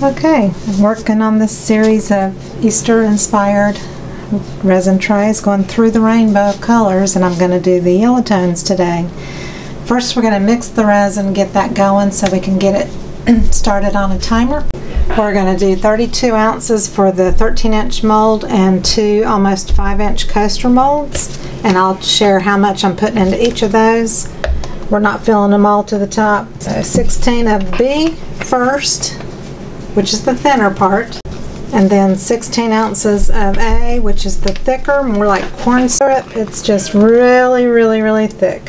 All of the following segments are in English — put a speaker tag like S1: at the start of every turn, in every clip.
S1: Okay, I'm working on this series of Easter-inspired resin trays, going through the rainbow of colors, and I'm going to do the yellow tones today. First, we're going to mix the resin, get that going so we can get it started on a timer. We're going to do 32 ounces for the 13-inch mold and 2 almost 5-inch coaster molds, and I'll share how much I'm putting into each of those. We're not filling them all to the top. So 16 of B first, which is the thinner part, and then 16 ounces of A, which is the thicker, more like corn syrup. It's just really, really, really thick.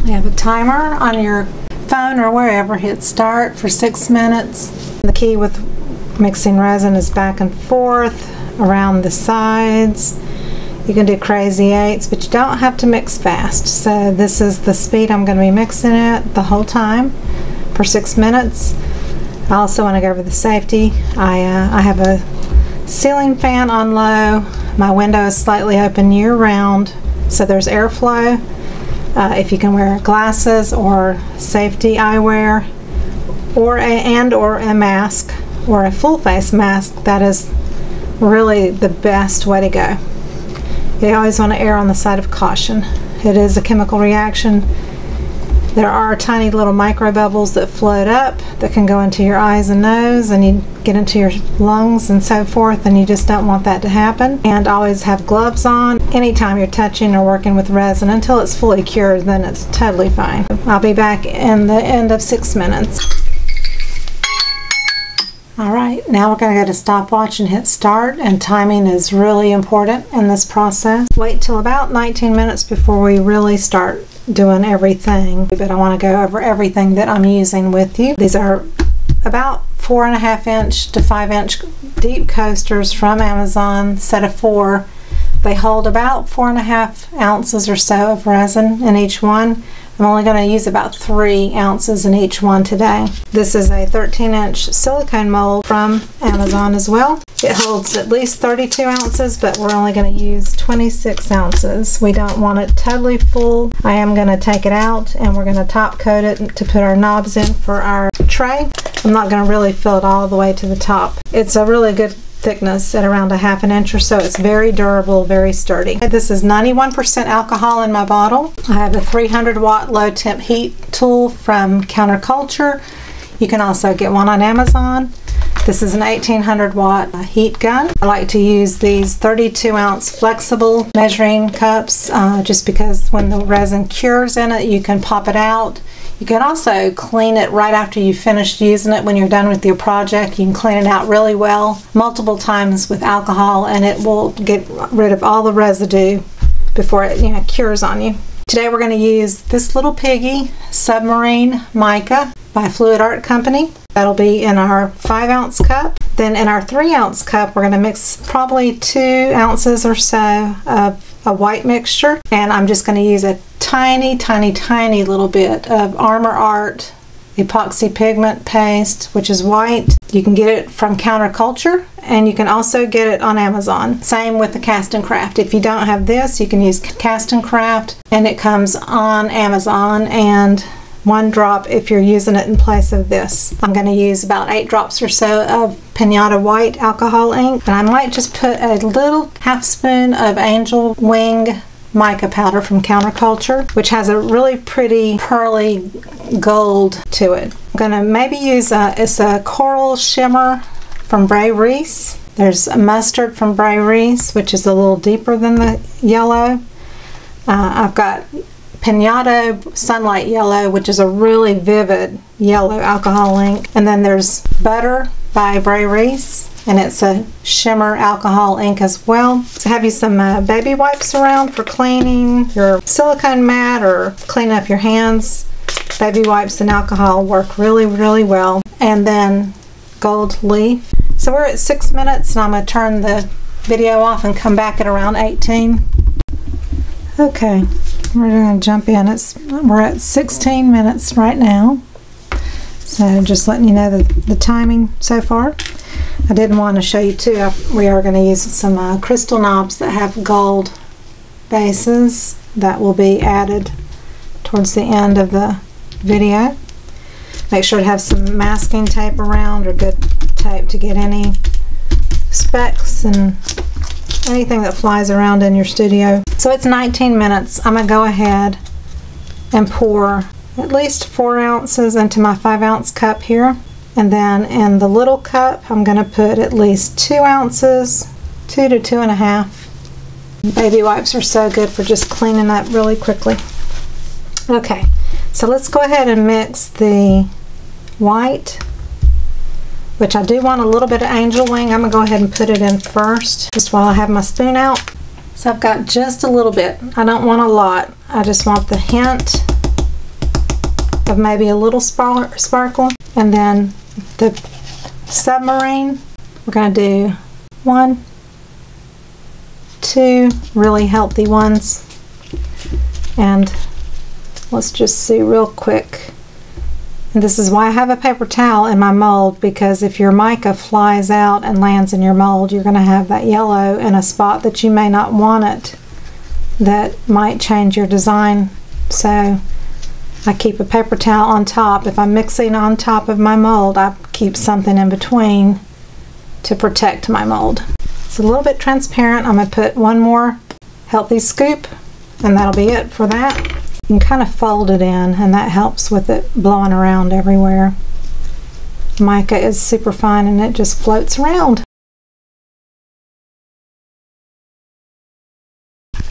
S1: You have a timer on your phone or wherever. Hit start for 6 minutes. The key with mixing resin is back and forth around the sides. You can do crazy eights, but you don't have to mix fast. So this is the speed I'm going to be mixing it the whole time for 6 minutes. I also want to go over the safety. I have a ceiling fan on low. My window is slightly open year-round, so there's airflow. If you can wear glasses or safety eyewear, or a mask, or a full face mask, that is really the best way to go. You always want to err on the side of caution. It is a chemical reaction. There are tiny little micro bubbles that float up that can go into your eyes and nose, and you get into your lungs and so forth, and you just don't want that to happen. And always have gloves on anytime you're touching or working with resin until it's fully cured, then it's totally fine. I'll be back in the end of 6 minutes. Alright, now we're going to go to stopwatch and hit start, and timing is really important in this process. Wait till about 19 minutes before we really start doing everything, but I want to go over everything that I'm using with you. These are about 4.5 inch to 5-inch deep coasters from Amazon, set of 4. They hold about 4.5 ounces or so of resin in each one. I'm only going to use about 3 ounces in each one today. This is a 13-inch silicone mold from Amazon as well. It holds at least 32 ounces, but we're only going to use 26 ounces. We don't want it totally full. I am going to take it out, and we're going to top coat it to put our knobs in for our tray. I'm not going to really fill it all the way to the top. It's a really good thickness at around 1/2 inch or so. It's very durable, very sturdy. This is 91% alcohol in my bottle. I have a 300 watt low temp heat tool from Counterculture. You can also get one on Amazon. This is an 1800 watt heat gun. I like to use these 32 ounce flexible measuring cups just because when the resin cures in it, you can pop it out. You can also clean it right after you finish using it. When you're done with your project, you can clean it out really well multiple times with alcohol, and it will get rid of all the residue before it cures on you. Today we're going to use this little piggy Submarine Mica by Fluid Art Company. That'll be in our 5-ounce cup. Then in our 3-ounce cup, we're going to mix probably 2 ounces or so of a white mixture, and I'm just going to use a tiny, tiny, tiny little bit of Armor Art epoxy pigment paste, which is white. You can get it from Counterculture, and you can also get it on Amazon. Same with the Cast and Craft. If you don't have this, you can use Cast and Craft, and it comes on Amazon, and 1 drop if you're using it in place of this. I'm going to use about 8 drops or so of Pinata White alcohol ink, and I might just put a little 1/2 spoon of Angel Wing mica powder from Counterculture, which has a really pretty pearly gold to it. I'm going to maybe use it's a coral shimmer from Bray Reese. There's a mustard from Bray Reese, which is a little deeper than the yellow. I've got Pinata Sunlight Yellow, which is a really vivid yellow alcohol ink. And then there's Butter by Bray Reese, and it's a shimmer alcohol ink as well. So have you some baby wipes around for cleaning your silicone mat or cleaning up your hands. Baby wipes and alcohol work really, really well. And then Gold Leaf. So we're at 6 minutes, and I'm going to turn the video off and come back at around 18. Okay. We're going to jump in. We're at 16 minutes right now. So just letting you know the timing so far. I did want to show you too, we are going to use some crystal knobs that have gold bases that will be added towards the end of the video. Make sure to have some masking tape around, or good tape to get any specks and anything that flies around in your studio. So it's 19 minutes. I'm going to go ahead and pour at least 4 ounces into my 5-ounce cup here. And then in the little cup, I'm going to put at least 2 ounces, 2 to 2.5. Baby wipes are so good for just cleaning up really quickly. Okay, so let's go ahead and mix the white, which I do want a little bit of angel wing. I'm going to go ahead and put it in first, just while I have my spoon out. So I've got just a little bit. I don't want a lot. I just want the hint of maybe a little sparkle. And then the submarine, we're going to do 1, 2 really healthy ones. And let's just see real quick. And this is why I have a paper towel in my mold, because if your mica flies out and lands in your mold, you're going to have that yellow in a spot that you may not want it. That might change your design. So I keep a paper towel on top. If I'm mixing on top of my mold, I keep something in between to protect my mold. It's a little bit transparent. I'm going to put 1 more healthy scoop, and that'll be it for that. You can kind of fold it in, and that helps with it blowing around everywhere. Mica is super fine, and it just floats around.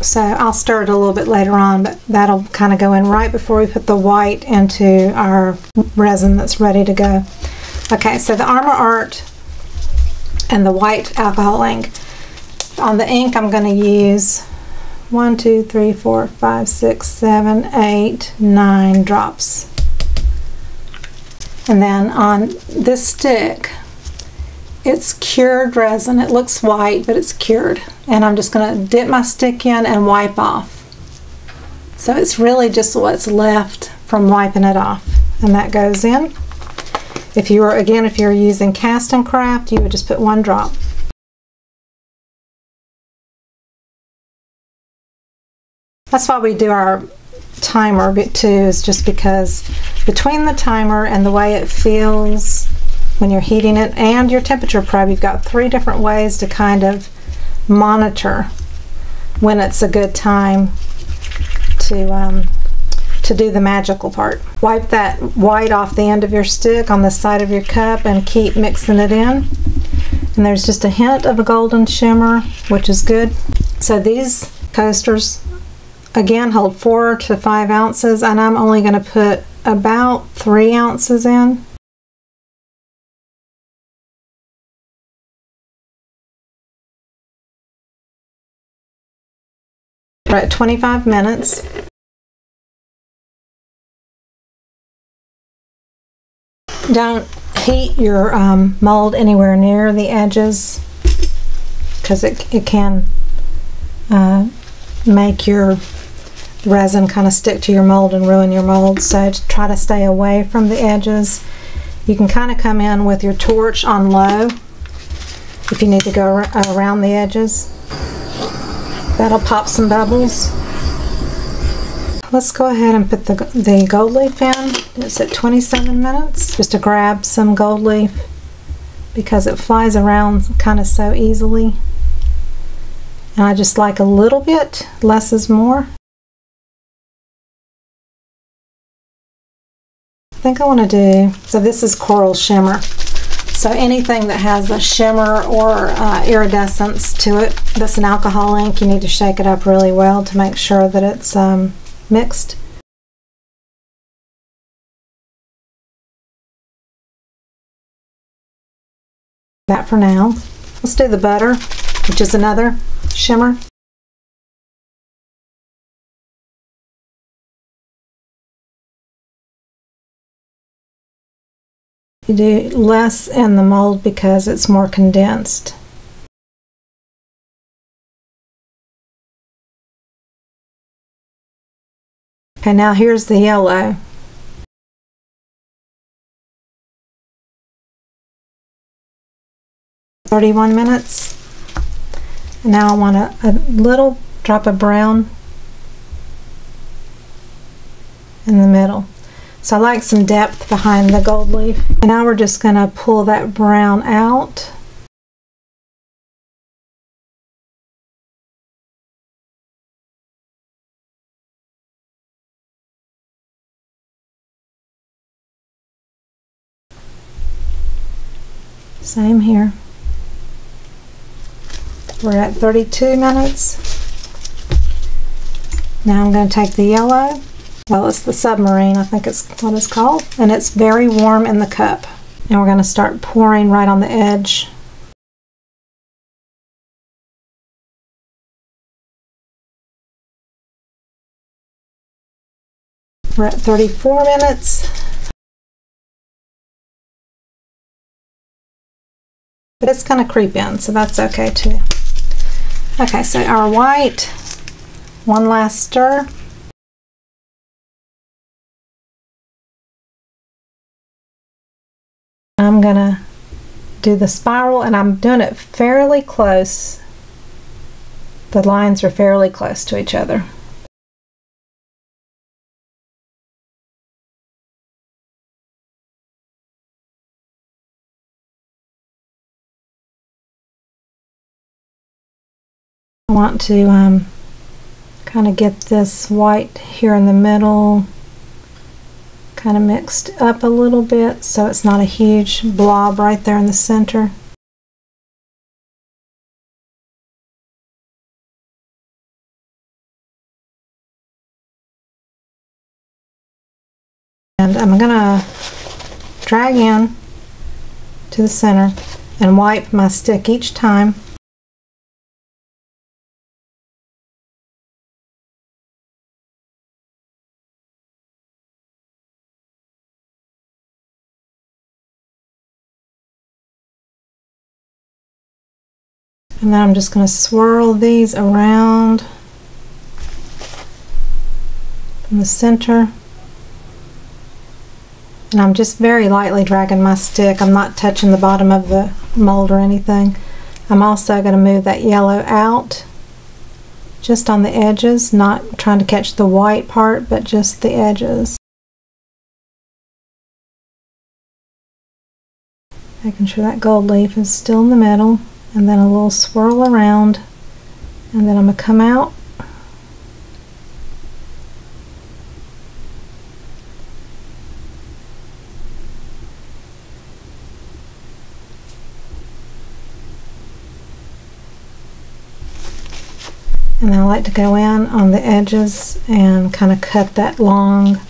S1: So I'll stir it a little bit later on, but that'll kind of go in right before we put the white into our resin that's ready to go. Okay, so the Armor Art and the white alcohol ink. On the ink, I'm going to use 1, 2, 3, 4, 5, 6, 7, 8, 9 drops. And then on this stick, it's cured resin. It looks white, but it's cured. And I'm just going to dip my stick in and wipe off. So it's really just what's left from wiping it off. And that goes in. If you're using Cast and Craft, you would just put 1 drop. That's why we do our timer bit too, is just because between the timer and the way it feels when you're heating it and your temperature probe, you've got 3 different ways to kind of monitor when it's a good time to do the magical part. Wipe that white off the end of your stick on the side of your cup and keep mixing it in. And there's just a hint of a golden shimmer, which is good. So these coasters, again, hold 4 to 5 ounces, and I'm only going to put about 3 ounces in. We're at 25 minutes. Don't heat your mold anywhere near the edges, because it can make your resin kind of stick to your mold and ruin your mold. So try to stay away from the edges. You can kind of come in with your torch on low if you need to go around the edges. That'll pop some bubbles. Let's go ahead and put the gold leaf in. It's at 27 minutes. Just to grab some gold leaf, because it flies around kind of so easily. And I just like a little bit, less is more. I think I want to do, so this is Coral Shimmer. So anything that has a shimmer or iridescence to it, that's an alcohol ink, you need to shake it up really well to make sure that it's mixed. That for now. Let's do the butter, which is another shimmer. You do less in the mold because it's more condensed. Okay, now here's the yellow. "31 minutes. Now I want a little drop of brown in the middle. So I like some depth behind the gold leaf. And now we're just going to pull that brown out. Same here. We're at 32 minutes. Now I'm going to take the yellow. Well, it's the submarine, I think it's what it's called. And it's very warm in the cup. And we're going to start pouring right on the edge. We're at 34 minutes. But it's going to creep in, so that's okay too. Okay, so our white, one last stir. I'm going to do the spiral, and I'm doing it fairly close. The lines are fairly close to each other. I want to kind of get this white here in the middle kind of mixed up a little bit so it's not a huge blob right there in the center. And I'm going to drag in to the center and wipe my stick each time. And then I'm just going to swirl these around from the center. And I'm just very lightly dragging my stick. I'm not touching the bottom of the mold or anything. I'm also going to move that yellow out just on the edges, not trying to catch the white part, but just the edges. Making sure that gold leaf is still in the middle. And then a little swirl around, and then I'm going to come out and I like to go in on the edges and kind of cut that long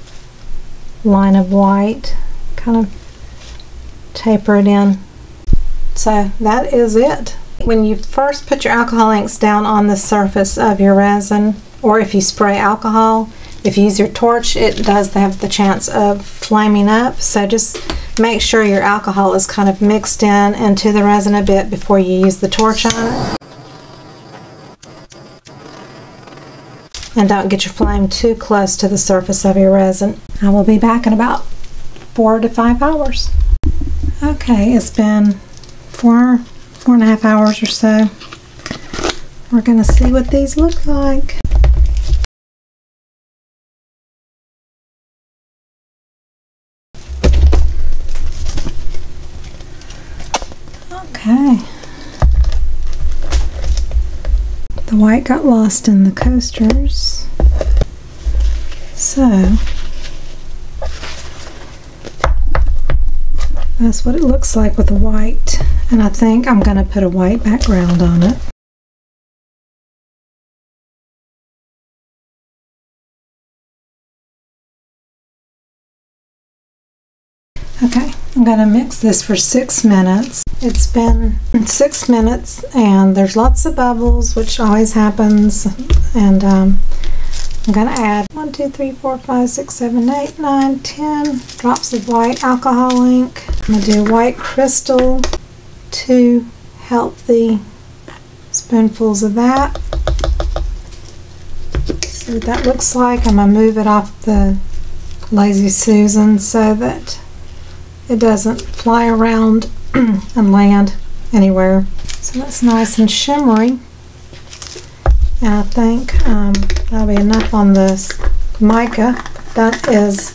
S1: line of white, kind of taper it in. So that is it. When you first put your alcohol inks down on the surface of your resin, or if you spray alcohol, if you use your torch, it does have the chance of flaming up. So just make sure your alcohol is kind of mixed in into the resin a bit before you use the torch on it. And don't get your flame too close to the surface of your resin. I will be back in about 4 to 5 hours. Okay, it's been 4.5 hours or so. We're going to see what these look like. Okay. The white got lost in the coasters. So that's what it looks like with the white, and I think I'm going to put a white background on it. Okay, I'm going to mix this for 6 minutes. It's been 6 minutes and there's lots of bubbles, which always happens, and I'm going to add 1, 2, 3, 4, 5, 6, 7, 8, 9, 10 drops of white alcohol ink. I'm going to do white crystal, 2 healthy spoonfuls of that. See what that looks like. I'm going to move it off the Lazy Susan so that it doesn't fly around and land anywhere. So that's nice and shimmery. And I think that'll be enough on this mica. That is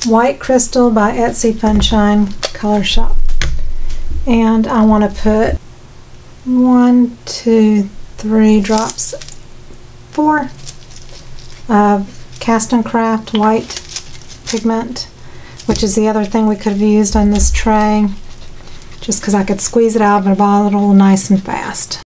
S1: White Crystal by Etsy Funshine Color Shop. And I want to put 1, 2, 3 drops, 4 of Cast and Craft white pigment, which is the other thing we could have used on this tray, just because I could squeeze it out of a bottle nice and fast.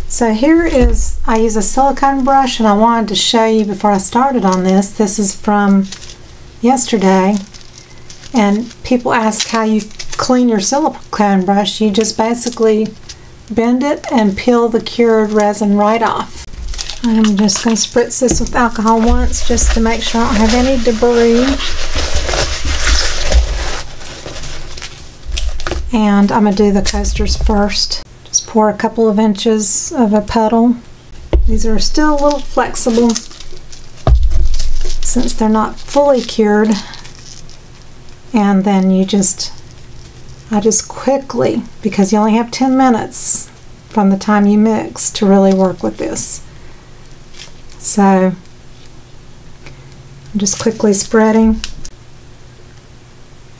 S1: So here is, I use a silicone brush, and I wanted to show you before I started on this. This is from yesterday, and people ask how you clean your silicone brush. You just basically bend it and peel the cured resin right off. I'm just going to spritz this with alcohol once just to make sure I don't have any debris. And I'm going to do the coasters first. Just pour a couple of inches of a puddle. These are still a little flexible since they're not fully cured. And then I just quickly, because you only have 10 minutes from the time you mix to really work with this. So I'm just quickly spreading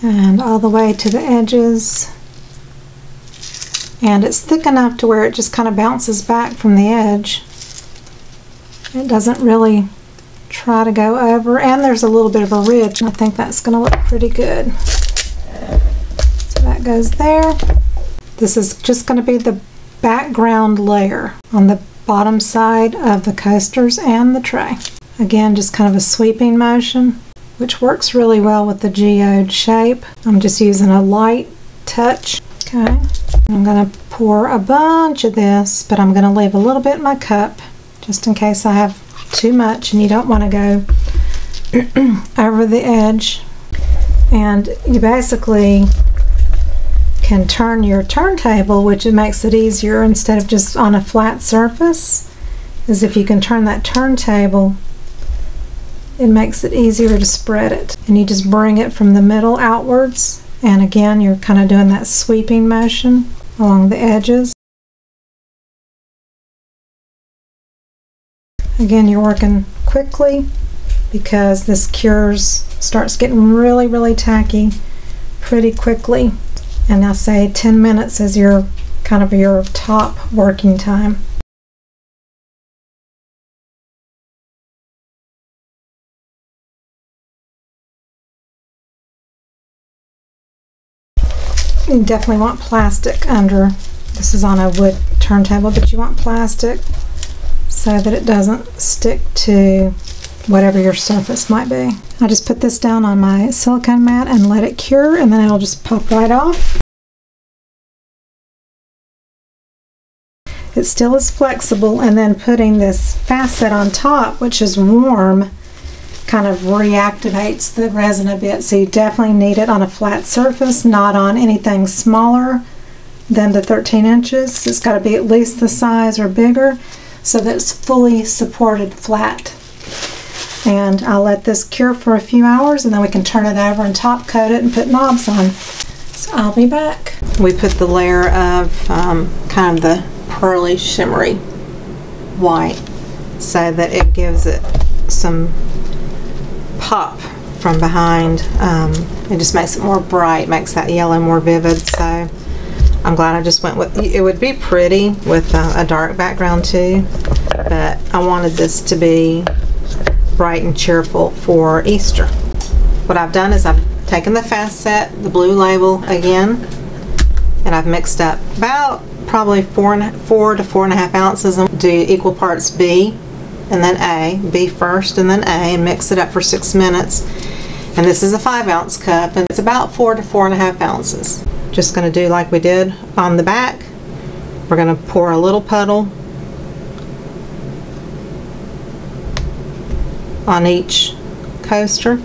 S1: and all the way to the edges. And it's thick enough to where it just kind of bounces back from the edge. It doesn't really try to go over, and there's a little bit of a ridge. I think that's going to look pretty good. So that goes there. This is just going to be the background layer on the bottom side of the coasters and the tray. Again, just kind of a sweeping motion, which works really well with the geode shape. I'm just using a light touch. Okay. I'm going to pour a bunch of this, but I'm going to leave a little bit in my cup just in case I have too much and you don't want to go over the edge. And you basically can turn your turntable, which it makes it easier instead of just on a flat surface, is if you can turn that turntable, it makes it easier to spread it. And you just bring it from the middle outwards. And again, you're kind of doing that sweeping motion along the edges. Again, you're working quickly because this starts getting really, really tacky pretty quickly. And I'll say 10 minutes is your kind of your top working time. You definitely want plastic under. This is on a wood turntable, but you want plastic so that it doesn't stick to whatever your surface might be. I just put this down on my silicone mat and let it cure, and then it'll just pop right off. It still is flexible, and then putting this facet on top, which is warm, kind of reactivates the resin a bit. So you definitely need it on a flat surface, not on anything smaller than the 13 inches. It's got to be at least the size or bigger so that it's fully supported flat. And I'll let this cure for a few hours, and then we can turn it over and top coat it and put knobs on. So I'll be back. We put the layer of kind of the pearly shimmery white so that it gives it some pop from behind. It just makes it more bright, makes that yellow more vivid. So I'm glad I just went with it. Would be pretty with a dark background too, but I wanted this to be bright and cheerful for Easter. What I've done is I've taken the fast set, the blue label again, and I've mixed up about probably 4 to 4.5 ounces, and do equal parts B and then A, B first and then A, and mix it up for 6 minutes. And this is a 5-ounce cup, and it's about 4 to 4.5 ounces. Just going to do like we did on the back. We're going to pour a little puddle on each coaster.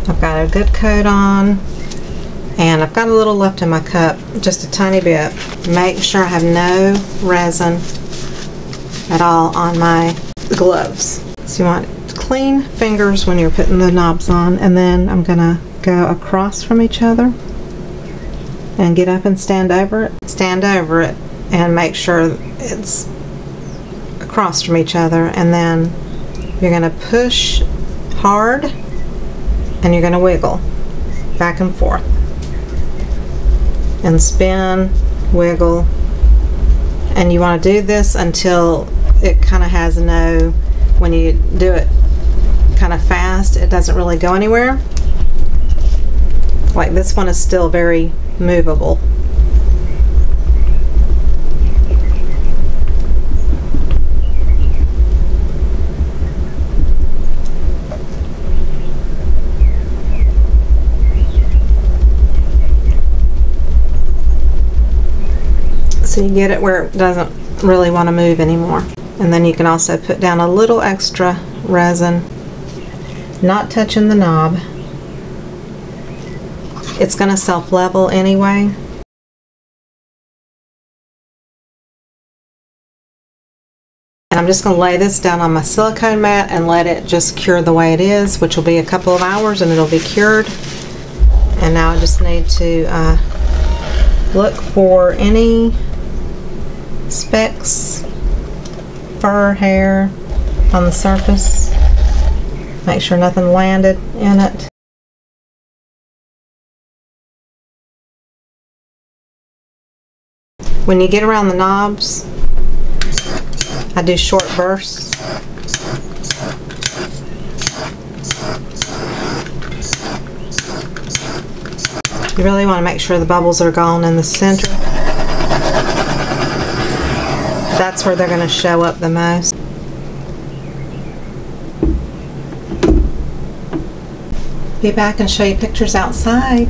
S1: I've got a good coat on, and I've got a little left in my cup, just a tiny bit. Make sure I have no resin at all on my gloves. So you want clean fingers when you're putting the knobs on, and then I'm gonna go across from each other and get up and stand over it. Stand over it and make sure it's across from each other, and then you're gonna push hard and you're gonna wiggle back and forth and spin, wiggle, and you want to do this until it kind of has no, when you do it kind of fast, it doesn't really go anywhere. Like this one is still very movable. So you get it where it doesn't really want to move anymore. And then you can also put down a little extra resin, not touching the knob. It's going to self-level anyway. And I'm just going to lay this down on my silicone mat and let it just cure the way it is, which will be a couple of hours and it'll be cured. And now I just need to look for any specks, fur, hair on the surface. Make sure nothing landed in it. When you get around the knobs, I do short bursts. You really want to make sure the bubbles are gone in the center. That's where they're going to show up the most. Be back and show you pictures outside.